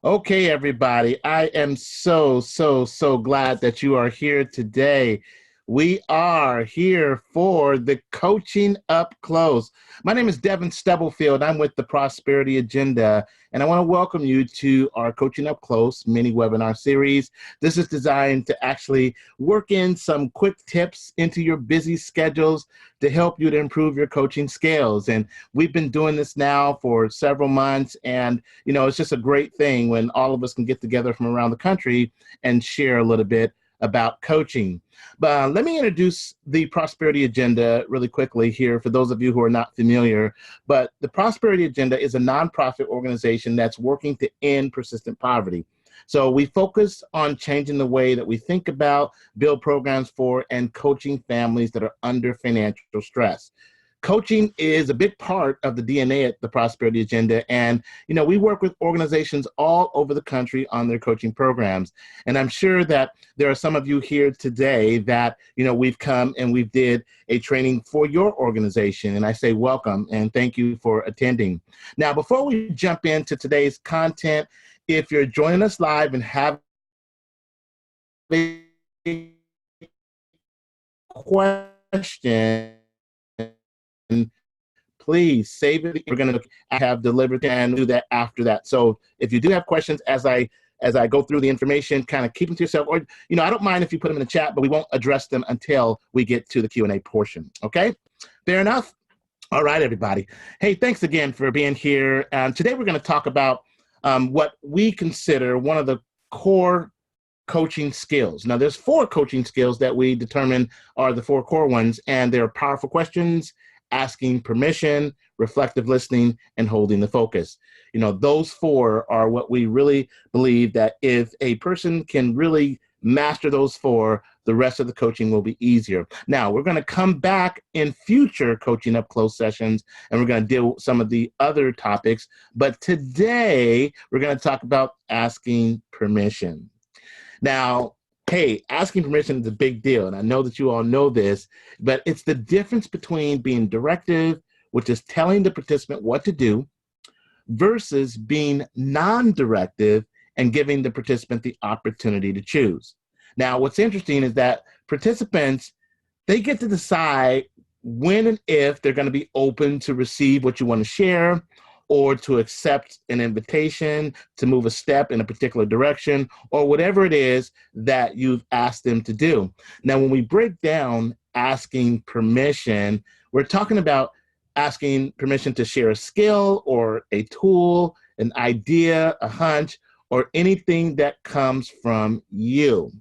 Okay, everybody, I am so glad that you are here today. We are here for the Coaching Up Close. My name is Devin Stubblefield. I'm with the Prosperity Agenda, and I want to welcome you to our Coaching Up Close mini webinar series. This is designed to actually work in some quick tips into your busy schedules to help you to improve your coaching skills. And we've been doing this now for several months, and it's just a great thing when all of us can get together from around the country and share a little bit about coaching. But let me introduce the Prosperity Agenda really quickly here for those of you who are not familiar. But the Prosperity Agenda is a nonprofit organization that's working to end persistent poverty. So we focus on changing the way that we think about, build programs for, and coaching families that are under financial stress. Coaching is a big part of the DNA at the Prosperity Agenda. And, we work with organizations all over the country on their coaching programs. And I'm sure that there are some of you here today that, we've come and we've did a training for your organization. And I say welcome and thank you for attending. Now, before we jump into today's content, if you're joining us live and have a question, please save it. We're going to have delivered and do that after that. So if you do have questions as I go through the information, kind of keep them to yourself, or I don't mind if you put them in the chat, but we won't address them until we get to the Q&A portion. Okay, fair enough. All right, everybody. Hey, thanks again for being here. And today we're going to talk about what we consider one of the core coaching skills. Now, there's 4 coaching skills that we determine are the 4 core ones, and they're powerful questions, asking permission, reflective listening, and holding the focus. Those 4 are what we really believe that if a person can really master those 4, the rest of the coaching will be easier. Now, we're going to come back in future Coaching Up Close sessions, and we're going to deal with some of the other topics. But today, we're going to talk about asking permission. Now, hey, asking permission is a big deal, and I know that you all know this, but it's the difference between being directive, which is telling the participant what to do, versus being non-directive and giving the participant the opportunity to choose. Now, what's interesting is that participants, they get to decide when and if they're going to be open to receive what you want to share, or to accept an invitation to move a step in a particular direction, or whatever it is that you've asked them to do. Now, when we break down asking permission, we're talking about asking permission to share a skill or a tool, an idea, a hunch, or anything that comes from you.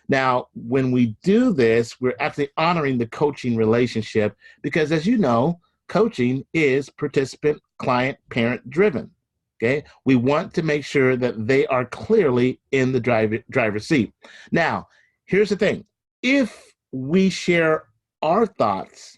Now, when we do this, we're actually honoring the coaching relationship because, as you know, coaching is participant, client, parent driven. Okay, we want to make sure that they are clearly in the driver's seat. Now, here's the thing: if we share our thoughts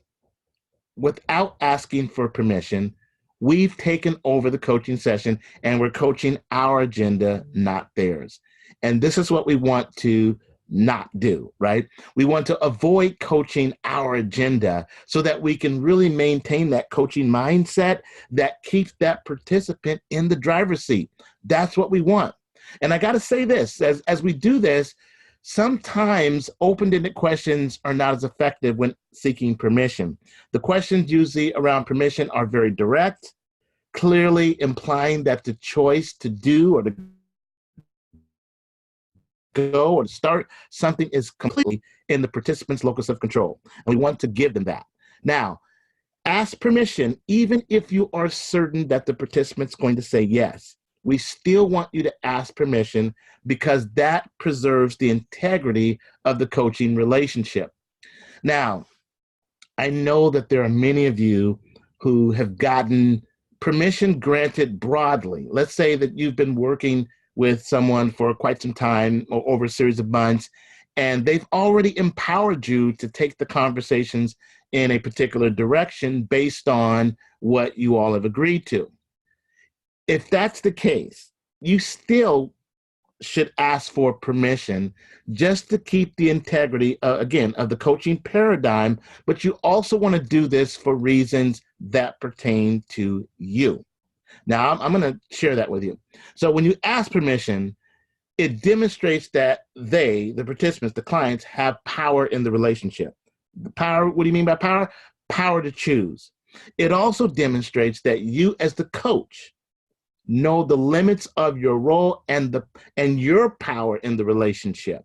without asking for permission, we've taken over the coaching session and we're coaching our agenda, not theirs. And this is what we want to not do, right? We want to avoid coaching our agenda so that we can really maintain that coaching mindset that keeps that participant in the driver's seat. That's what we want. And I got to say this, as we do this, sometimes open-ended questions are not as effective when seeking permission. The questions usually around permission are very direct, clearly implying that the choice to do or to go or to start something is completely in the participant's locus of control. And we want to give them that. Now, ask permission, even if you are certain that the participant's going to say yes. We still want you to ask permission because that preserves the integrity of the coaching relationship. Now, I know that there are many of you who have gotten permission granted broadly. Let's say that you've been working with someone for quite some time or over a series of months, and they've already empowered you to take the conversations in a particular direction based on what you all have agreed to. If that's the case, you still should ask for permission just to keep the integrity, again, of the coaching paradigm, but you also want to do this for reasons that pertain to you. Now, I'm going to share that with you. So when you ask permission, it demonstrates that they, the participants, the clients, have power in the relationship. The power, what do you mean by power? Power to choose. It also demonstrates that you as the coach know the limits of your role and your power in the relationship.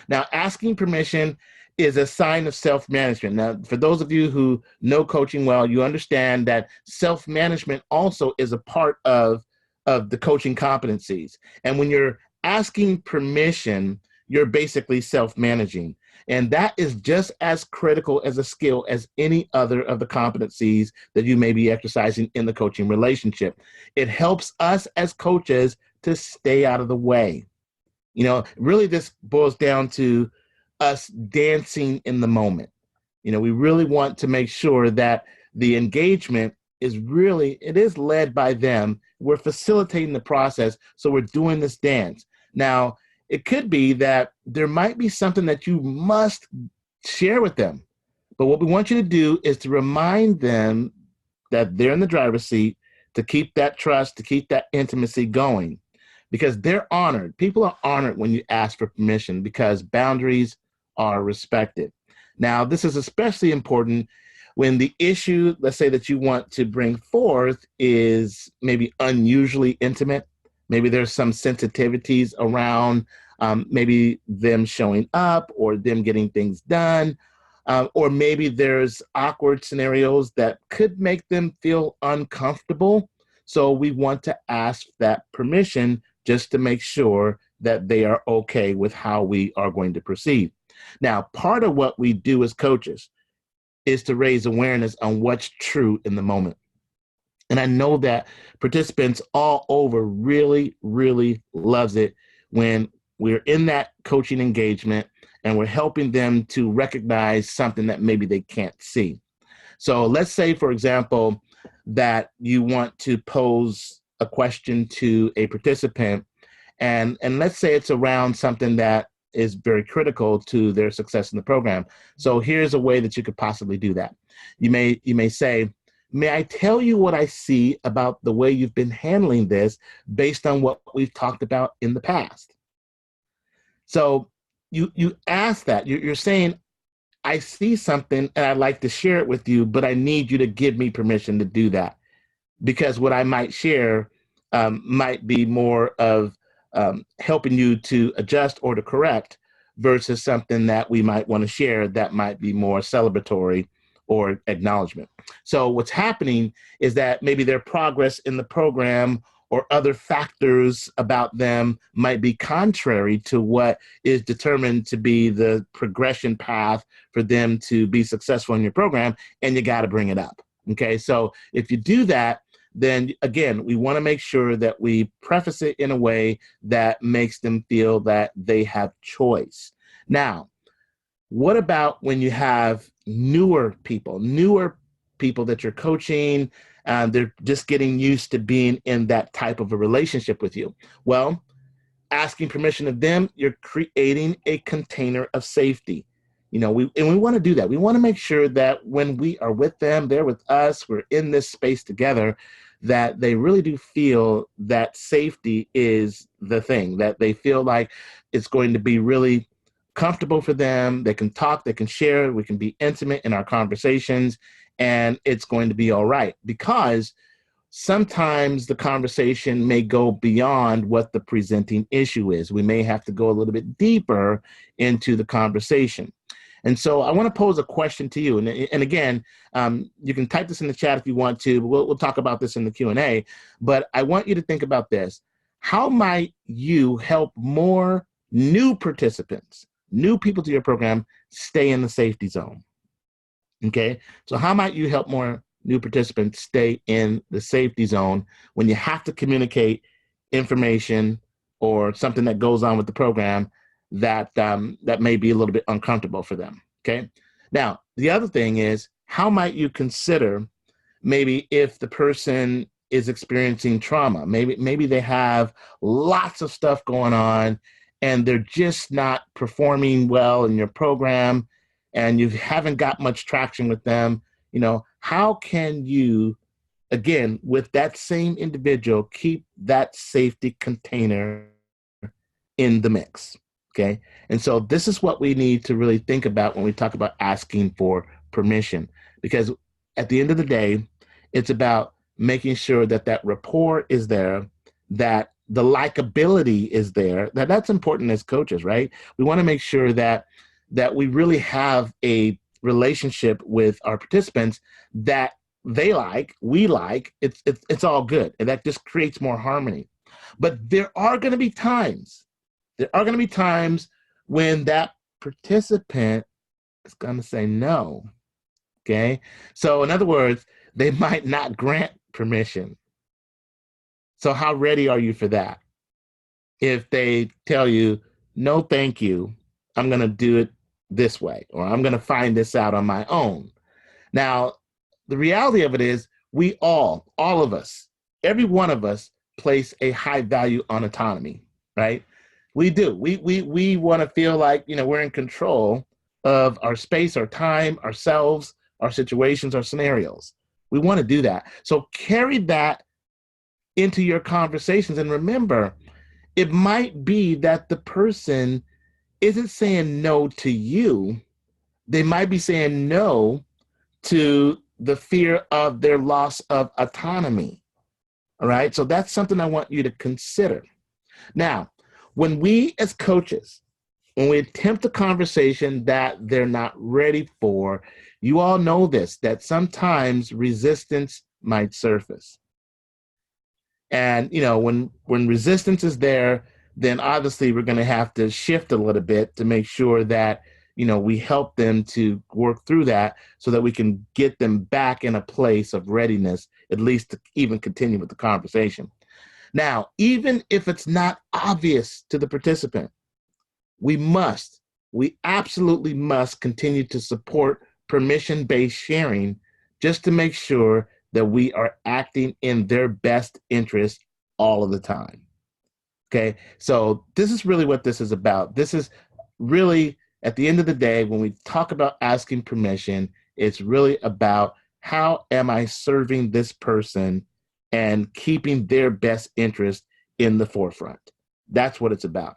Now, asking permission is a sign of self-management. Now, for those of you who know coaching well, you understand that self-management also is a part of the coaching competencies. And when you're asking permission, you're basically self-managing. And that is just as critical as a skill as any other of the competencies that you may be exercising in the coaching relationship. It helps us as coaches to stay out of the way. You know, really this boils down to us dancing in the moment. You know, we really want to make sure that the engagement it is led by them. We're facilitating the process. So we're doing this dance. Now, it could be that there might be something that you must share with them. But what we want you to do is to remind them that they're in the driver's seat, to keep that trust, to keep that intimacy going, because they're honored. People are honored when you ask for permission because boundaries are respected. Now, this is especially important when the issue, let's say, that you want to bring forth is maybe unusually intimate. Maybe there's some sensitivities around maybe them showing up or them getting things done. Or maybe there's awkward scenarios that could make them feel uncomfortable. So we want to ask that permission just to make sure that they are okay with how we are going to proceed. Now, part of what we do as coaches is to raise awareness on what's true in the moment. And I know that participants all over really, really loves it when we're in that coaching engagement and we're helping them to recognize something that maybe they can't see. So let's say, for example, that you want to pose a question to a participant, and let's say it's around something that is very critical to their success in the program. So here's a way that you could possibly do that. You may say, may I tell you what I see about the way you've been handling this based on what we've talked about in the past? So you ask that. You're saying, I see something and I'd like to share it with you, but I need you to give me permission to do that, because what I might share might be more of helping you to adjust or to correct versus something that we might want to share that might be more celebratory or acknowledgement. So what's happening is that maybe their progress in the program or other factors about them might be contrary to what is determined to be the progression path for them to be successful in your program, and you got to bring it up. Okay, so if you do that, then again, we want to make sure that we preface it in a way that makes them feel that they have choice. Now, what about when you have newer people that you're coaching, they're just getting used to being in that type of a relationship with you? Well, asking permission of them, you're creating a container of safety. You know, we want to do that. We want to make sure that when we are with them, they're with us, we're in this space together, that they really do feel that safety is the thing, that they feel like it's going to be really comfortable for them. They can talk, they can share, we can be intimate in our conversations, and it's going to be all right. Because sometimes the conversation may go beyond what the presenting issue is. We may have to go a little bit deeper into the conversation. And so I want to pose a question to you. And again, you can type this in the chat if you want to. We'll talk about this in the Q&A. But I want you to think about this. How might you help more new participants, new people to your program, stay in the safety zone? Okay, so how might you help more new participants stay in the safety zone when you have to communicate information or something that goes on with the program that may be a little bit uncomfortable for them? Okay, now the other thing is, how might you consider maybe if the person is experiencing trauma, maybe they have lots of stuff going on and they're just not performing well in your program, and you haven't got much traction with them. You know, how can you again, with that same individual, keep that safety container in the mix. Okay. And so this is what we need to really think about when we talk about asking for permission, because at the end of the day, it's about making sure that that rapport is there, that the likability is there. That's important as coaches, right? We want to make sure that we really have a relationship with our participants that they like, we like. It's all good, and that just creates more harmony. But there are going to be times when that participant is going to say no. Okay. So in other words, they might not grant permission. So how ready are you for that? If they tell you, no, thank you, I'm going to do it this way, or I'm going to find this out on my own. Now, the reality of it is all of us, every one of us place a high value on autonomy, right? We do. We want to feel like, we're in control of our space, our time, ourselves, our situations, our scenarios. We want to do that. So carry that into your conversations. And remember, it might be that the person isn't saying no to you. They might be saying no to the fear of their loss of autonomy. All right. So that's something I want you to consider. Now, when we as coaches, when we attempt a conversation that they're not ready for, you all know this, that sometimes resistance might surface. And, when resistance is there, then obviously we're going to have to shift a little bit to make sure that, we help them to work through that so that we can get them back in a place of readiness, at least to even continue with the conversation. Now, even if it's not obvious to the participant, we absolutely must continue to support permission-based sharing just to make sure that we are acting in their best interest all of the time. Okay, so this is really what this is about. This is really, at the end of the day, when we talk about asking permission, it's really about how am I serving this person and keeping their best interest in the forefront. That's what it's about.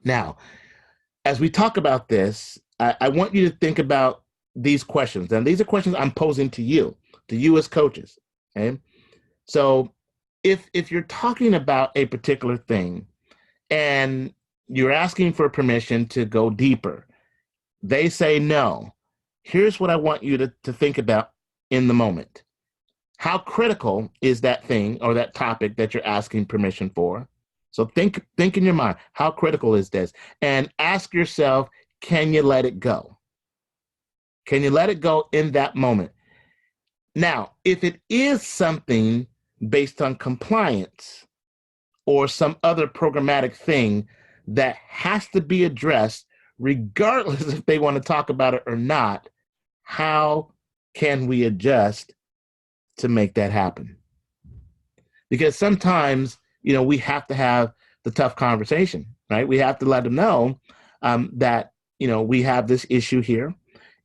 Now, as we talk about this, I want you to think about these questions. And these are questions I'm posing to you as coaches. Okay. So if you're talking about a particular thing and you're asking for permission to go deeper, they say no. Here's what I want you to think about in the moment. How critical is that thing or that topic that you're asking permission for? So think in your mind, how critical is this? And ask yourself, can you let it go? Can you let it go in that moment? Now, if it is something based on compliance or some other programmatic thing that has to be addressed, regardless if they want to talk about it or not, how can we adjust to make that happen? Because sometimes, we have to have the tough conversation, right? We have to let them know that, we have this issue here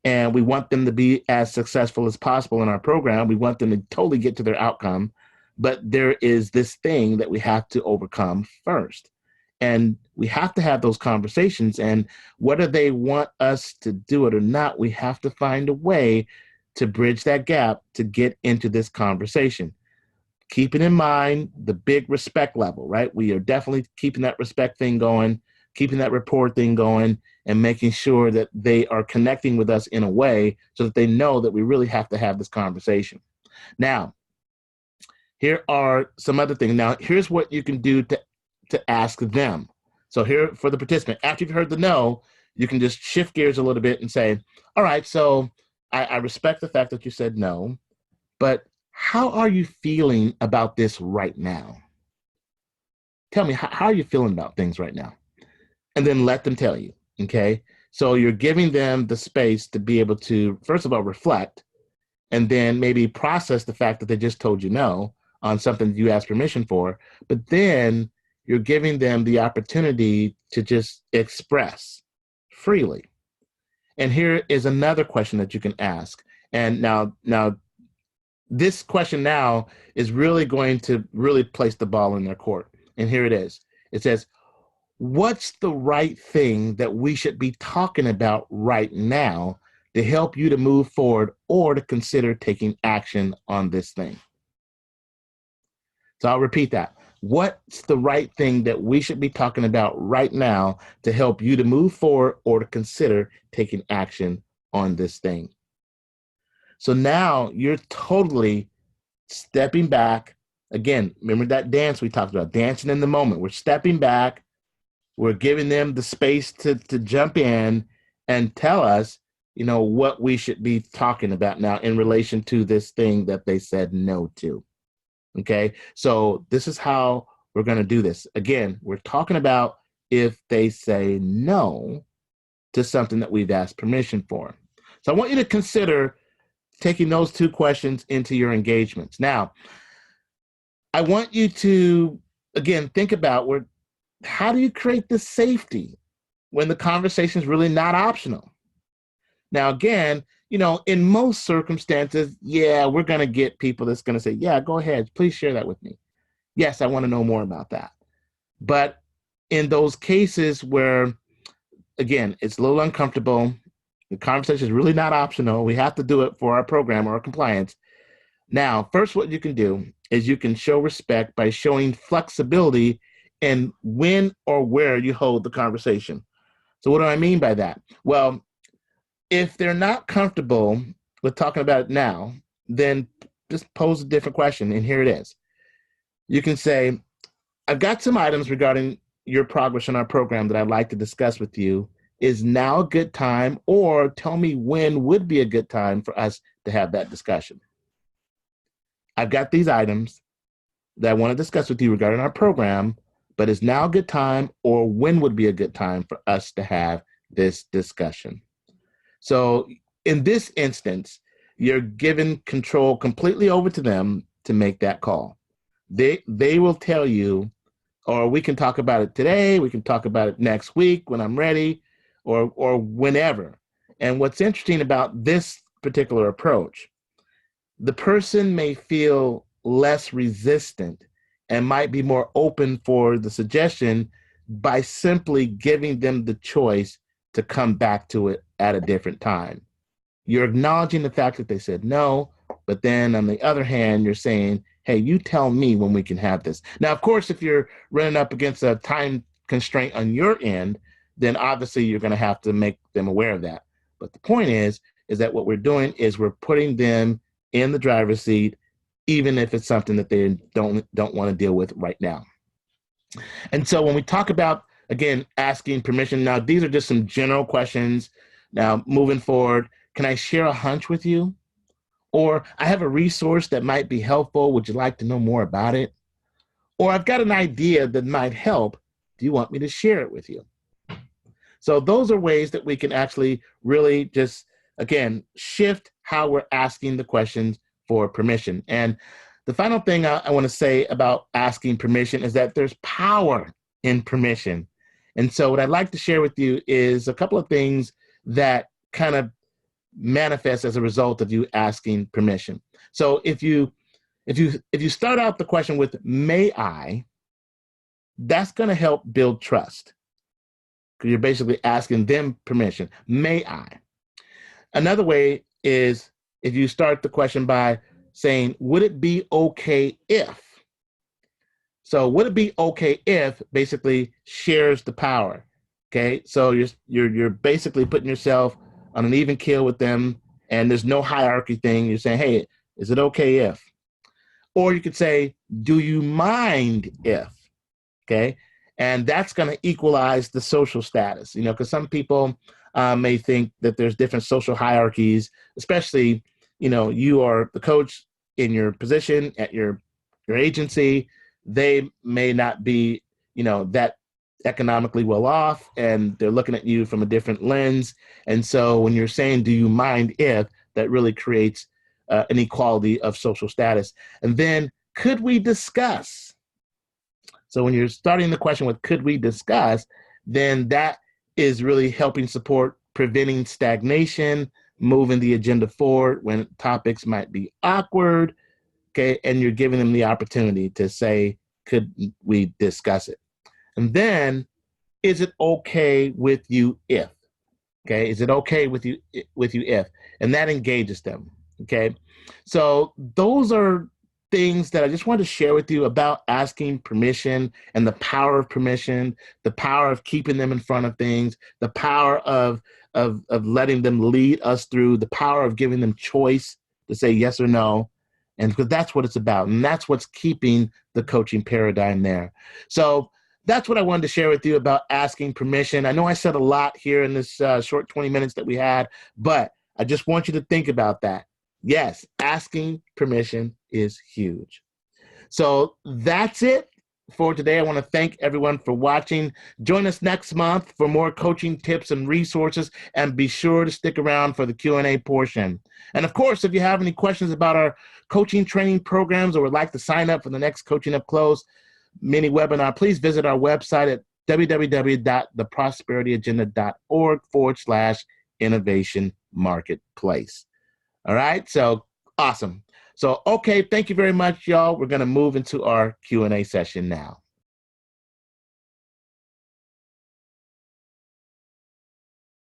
and we want them to be as successful as possible in our program. We want them to totally get to their outcome, but there is this thing that we have to overcome first. And we have to have those conversations, and whether they want us to do it or not, we have to find a way to bridge that gap to get into this conversation. Keeping in mind the big respect level, right? We are definitely keeping that respect thing going, keeping that rapport thing going, and making sure that they are connecting with us in a way so that they know that we really have to have this conversation. Now, here are some other things. Now, here's what you can do to ask them. So here for the participant, after you've heard the no, you can just shift gears a little bit and say, all right, so I respect the fact that you said no, but how are you feeling about this right now? Tell me, how are you feeling about things right now? And then let them tell you, okay? So you're giving them the space to be able to, first of all, reflect, and then maybe process the fact that they just told you no on something you asked permission for, but then you're giving them the opportunity to just express freely. And here is another question that you can ask. And now this question now is really going to really place the ball in their court. And here it is. It says, what's the right thing that we should be talking about right now to help you to move forward or to consider taking action on this thing? So I'll repeat that. What's the right thing that we should be talking about right now to help you to move forward or to consider taking action on this thing? So now you're totally stepping back. Again, remember that dance we talked about, dancing in the moment. We're stepping back. We're giving them the space to jump in and tell us, what we should be talking about now in relation to this thing that they said no to. Okay, so this is how we're going to do this. Again, we're talking about if they say no to something that we've asked permission for. So I want you to consider taking those two questions into your engagements. Now, I want you to, again, think about how do you create this safety when the conversation is really not optional? Now, again, in most circumstances, we're going to get people that's going to say, yeah, go ahead, please share that with me. Yes, I want to know more about that. But in those cases where, again, it's a little uncomfortable, the conversation is really not optional, we have to do it for our program or our compliance. Now, first, what you can do is you can show respect by showing flexibility in when or where you hold the conversation. So what do I mean by that? Well, if they're not comfortable with talking about it now, then just pose a different question, and here it is. You can say, I've got some items regarding your progress in our program that I'd like to discuss with you. Is now a good time, or tell me when would be a good time for us to have that discussion? I've got these items that I want to discuss with you regarding our program, but is now a good time, or when would be a good time for us to have this discussion? So in this instance, you're giving control completely over to them to make that call. They will tell you, or we can talk about it today, we can talk about it next week when I'm ready, or whenever. And what's interesting about this particular approach, the person may feel less resistant and might be more open for the suggestion by simply giving them the choice to come back to it at a different time. You're acknowledging the fact that they said no, but then on the other hand, you're saying, hey, you tell me when we can have this. Now, of course, if you're running up against a time constraint on your end, then obviously you're going to have to make them aware of that. But the point is that what we're doing is we're putting them in the driver's seat, even if it's something that they don't want to deal with right now. And so when we talk about, again, asking permission, now these are just some general questions. Now, moving forward, can I share a hunch with you? Or I have a resource that might be helpful. Would you like to know more about it? Or I've got an idea that might help. Do you want me to share it with you? So those are ways that we can actually really just, again, shift how we're asking the questions for permission. And the final thing I want to say about asking permission is that there's power in permission. And so what I'd like to share with you is a couple of things that kind of manifest as a result of you asking permission. So if you start out the question with may I, that's going to help build trust, because you're basically asking them permission. May I? Another way is if you start the question by saying, would it be okay if? So would it be okay if basically shares the power? Okay, so you're basically putting yourself on an even keel with them, and there's no hierarchy thing. You're saying, hey, is it okay if? Or you could say, do you mind if? Okay, and that's going to equalize the social status, because some people may think that there's different social hierarchies, especially, you are the coach in your position at your agency. They may not be, that economically well off, and they're looking at you from a different lens. And so when you're saying, do you mind if, that really creates an equality of social status. And then, could we discuss? So when you're starting the question with could we discuss, then that is really helping support preventing stagnation, moving the agenda forward when topics might be awkward, okay, and you're giving them the opportunity to say, could we discuss it? And then, is it okay with you if? Okay, is it okay with you if? And that engages them. Okay, so those are things that I just wanted to share with you about asking permission and the power of permission, the power of keeping them in front of things, the power of letting them lead us through, the power of giving them choice to say yes or no. And because that's what it's about. And that's what's keeping the coaching paradigm there. So that's what I wanted to share with you about asking permission. I know I said a lot here in this short 20 minutes that we had, but I just want you to think about that. Yes, asking permission is huge. So that's it for today. I want to thank everyone for watching. Join us next month for more coaching tips and resources, and be sure to stick around for the Q&A portion. And of course, if you have any questions about our coaching training programs or would like to sign up for the next Coaching Up Close mini webinar, please visit our website at www.theprosperityagenda.org/innovation marketplace. All right, so awesome. So, okay, thank you very much, y'all. We're going to move into our Q&A session now.